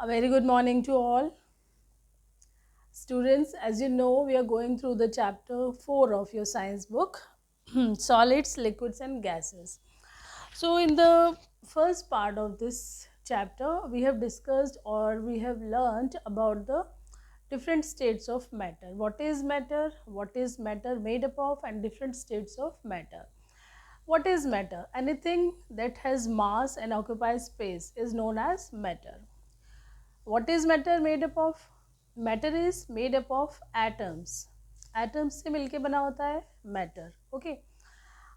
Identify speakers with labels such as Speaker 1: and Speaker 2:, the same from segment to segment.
Speaker 1: A very good morning to all. Students, as you know, we are going through the chapter 4 of your science book, solids, liquids and gases. So in the first part of this chapter, we have discussed or we have learnt about the different states of matter. What is matter made up of, and different states of matter. What is matter? Anything that has mass and occupies space is known as matter. What is matter made up of? Matter is made up of atoms. Atoms से मिलके बना होता है matter. Okay.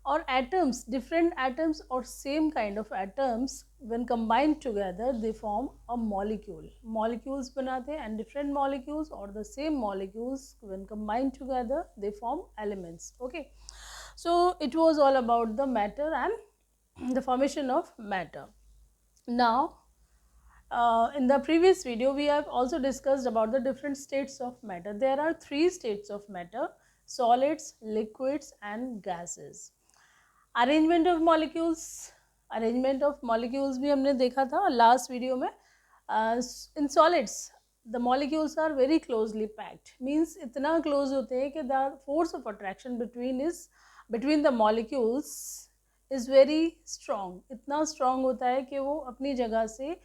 Speaker 1: और atoms, different atoms or same kind of atoms, when combined together they form a molecule. Molecules बनाते हैं, and different molecules or the same molecules when combined together they form elements. Okay. So it was all about the matter and the formation of matter. Now in the previous video, we have also discussed about the different states of matter. There are 3 states of matter: solids, liquids and gases. Arrangement of molecules भी हमने देखा था last video में. In solids, the molecules are very closely packed. Means इतना close होते हैं कि the force of attraction between the molecules is very strong. इतना strong होता है कि वो अपनी जगह से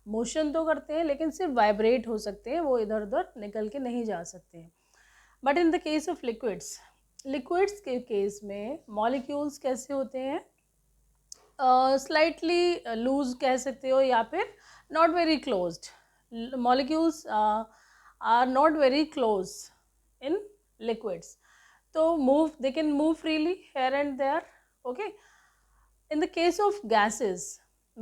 Speaker 1: मोशन तो करते हैं लेकिन सिर्फ वाइब्रेट हो सकते हैं, वो इधर उधर निकल के नहीं जा सकते हैं. But in the case of liquids के केस में मॉलिक्यूल्स कैसे होते हैं? स्लाइटली लूज कह सकते हो या फिर not very closed. Molecules are not very close in liquids, तो they can move freely here and there. Okay. In the case of gases,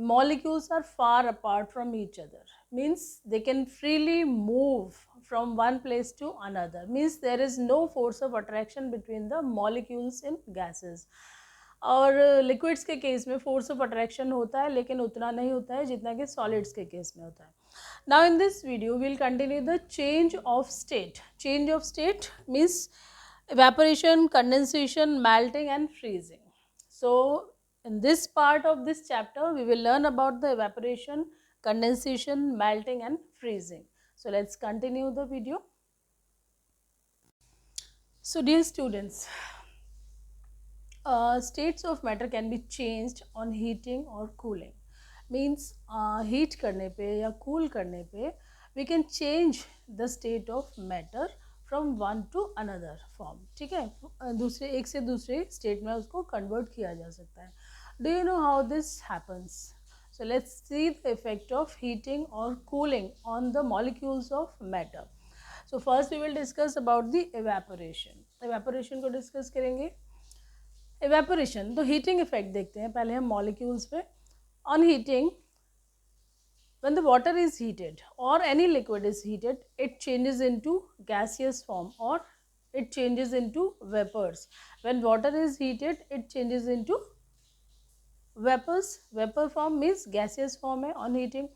Speaker 1: molecules are far apart from each other. Means they can freely move from one place to another. Means there is no force of attraction between the molecules in gases. और liquids के case में force of attraction होता है लेकिन उतना नहीं होता है जितना कि solids के केस में होता है. Now in this video we will continue the change of state. Change of state means evaporation, condensation, melting and freezing. So in this part of this chapter, we will learn about the evaporation, condensation, melting and freezing. So let's continue the video. So dear students, states of matter can be changed on heating or cooling. Means heat करने पे या cool करने पे we can change the state of matter from one to another form. ठीक है, दूसरे एक से दूसरे स्टेट में उसको कन्वर्ट किया जा सकता है. Do you know how this happens? So let's see the effect of heating or cooling on the molecules of matter. So first we will discuss about the evaporation. Evaporation को discuss करेंगे. Evaporation, तो heating effect देखते हैं पहले हम molecules पे. On heating, when the water is heated or any liquid is heated, it changes into gaseous form or it changes into vapors. When water is heated, it changes into vapors. Vapor form means gaseous form है on heating.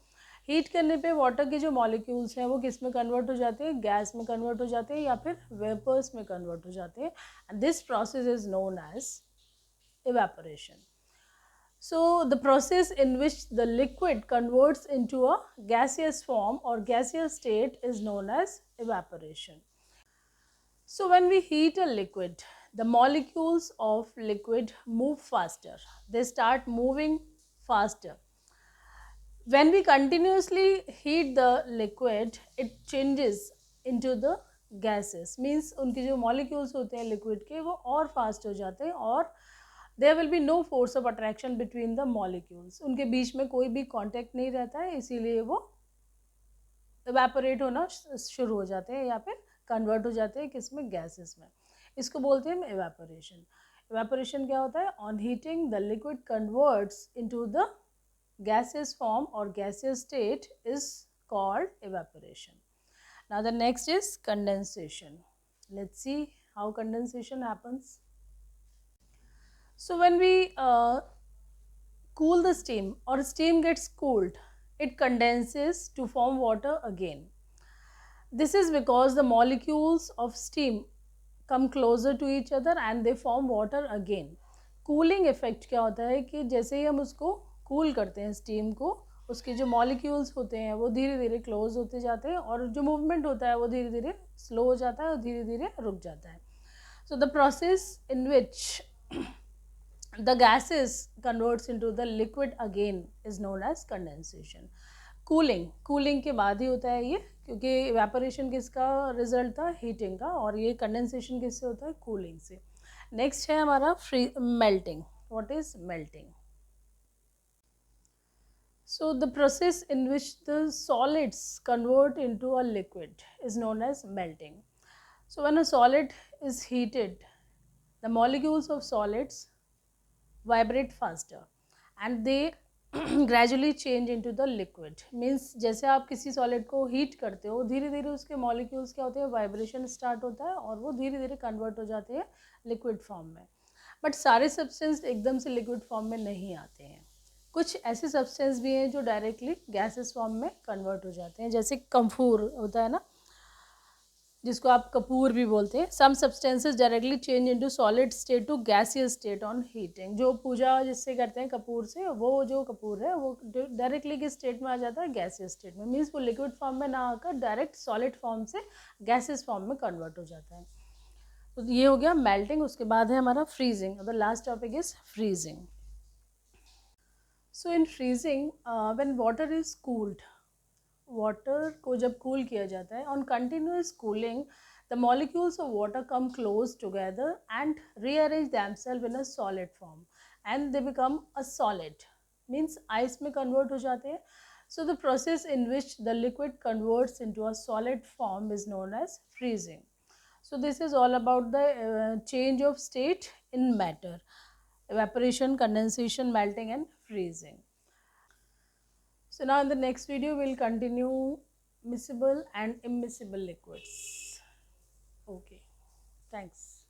Speaker 1: Heat करने पे water के जो molecules हैं वो किस में convert हो जाते हैं? गैस में कन्वर्ट हो जाते हैं या फिर वेपर्स में कन्वर्ट हो जाते हैं. And this process is known as evaporation. So the process in which the liquid converts into a gaseous form or gaseous state is known as evaporation. So when we heat a liquid, the molecules of liquid move faster. They start moving faster. When we continuously heat the liquid, it changes into the gases. Means उनके जो molecules होते हैं liquid के वो और fast हो जाते हैं और there will be no force of attraction between the molecules. उनके बीच में कोई भी contact नहीं रहता है, इसीलिए वो evaporate होना शुरू हो जाते हैं या फिर convert हो जाते हैं किस में? gases में. इसको बोलते हैं हम evaporation. Evaporation क्या होता है? On heating, the liquid converts into the gaseous form or gaseous state is called evaporation. Now the next is condensation. Let's see how condensation happens. So when we cool the steam or steam gets cooled, it condenses to form water again. This is because the molecules of steam come closer to each other and they form water again. Cooling effect क्या होता है कि जैसे ही हम उसको cool करते हैं steam को, उसके जो मॉलिक्यूल्स होते हैं वो धीरे धीरे क्लोज होते जाते हैं और जो मूवमेंट होता है वो धीरे धीरे स्लो हो जाता है और धीरे धीरे रुक जाता है. So the process in which the gases converts into the liquid again is known as condensation. Cooling के बाद ही होता है ये, क्योंकि इवेपोरेशन किसका रिजल्ट था, हीटिंग का, और ये कंडेंसेशन किससे होता है, कूलिंग से. नेक्स्ट है हमारा free melting. What is melting? So the process in which the solids convert into a liquid is known as melting. So when a solid is heated, the molecules of solids vibrate faster and they gradually change into the liquid. Means जैसे आप किसी solid को heat करते हो, धीरे धीरे उसके molecules क्या होते हैं, vibration start होता है और वो धीरे धीरे convert हो जाते हैं liquid form में. But सारे substance एकदम से liquid form में नहीं आते हैं. कुछ ऐसे सब्सटेंस भी हैं जो डायरेक्टली गैसेस फॉर्म में कन्वर्ट हो जाते हैं, जैसे कम्फूर होता है ना, जिसको आप कपूर भी बोलते हैं. Some substances directly change into solid state to gaseous state on heating. जो पूजा जिससे करते हैं कपूर से, वो जो कपूर है वो डायरेक्टली किस स्टेट में आ जाता है, गैसियस स्टेट में. मीन्स वो लिक्विड फॉर्म में ना आकर डायरेक्ट सॉलिड फॉर्म से गैसियस फॉर्म में कन्वर्ट हो जाता है. तो ये हो गया मेल्टिंग. उसके बाद है हमारा freezing. The last topic is freezing. So in freezing when water is cooled, water को जब कूल किया जाता है, on continuous cooling the molecules of water come close together and rearrange themselves in a solid form and they become a solid. Means ice में convert हो जाते हैं. So the process in which the liquid converts into a solid form is known as freezing. So this is all about the change of state in matter: evaporation, condensation, melting and freezing. So now in the next video we'll continue miscible and immiscible liquids. Okay, thanks.